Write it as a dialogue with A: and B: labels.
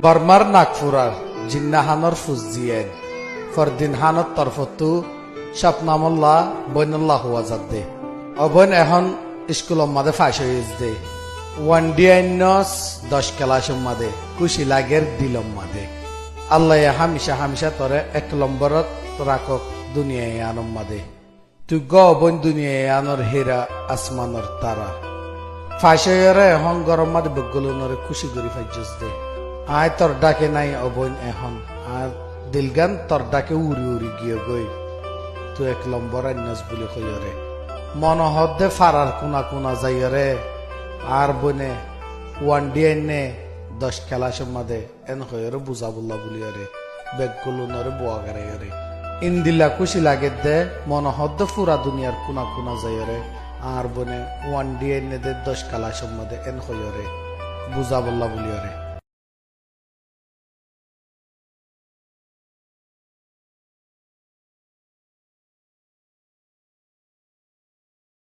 A: বর্মার নাগপুরার জিন্নাহানর ফুজিয়েন ফরদিন হানত তরফতু স্বপ্নামল্লা বৈনুল্লাহ ওয়াজাদ দে অবৈন এখন স্কুল মাদে ফাঁস হয়ে দে ওয়ান ডিয়াইনস 10 ক্লাস মাদে কুশি লাগের দিলম মাদে আল্লাহ হামিশা হামিশা তরে 1 নম্বরত রাখক দুনিয়ায় আনম মাদে তুই গবন দুনিয়ায় আনর হীরা আসমানর তারা ফাঁস হয়ে এখন গরম মাদে বগুলনরে খুশি করি ফাইজস দে আয় তোর ডাকে নাই অবৈন এখন আর দিলগান তোর ডাকে উড়ি উড়ি গিয়ে গই তুই 1 নম্বর আন্যাস বলে কইরে মনহদ্দে ফারার কোনা কোনা যাইরে আর বনে ওয়ান ডি এনে 10 ক্লাস মাদে এন হইরে বুঝাবুল্লা বলিয়ারে বেগগুলো নরে বোয়াগারে রে ইন্দিল্লা খুশি লাগে দে মনহদ্দে পুরা দুনিয়ার কোনা কোনা যাইরে আর বনে ওয়ান ডি এনে 10 ক্লাস মাদে এন হইরে বুঝাবুল্লা বলিয়ারে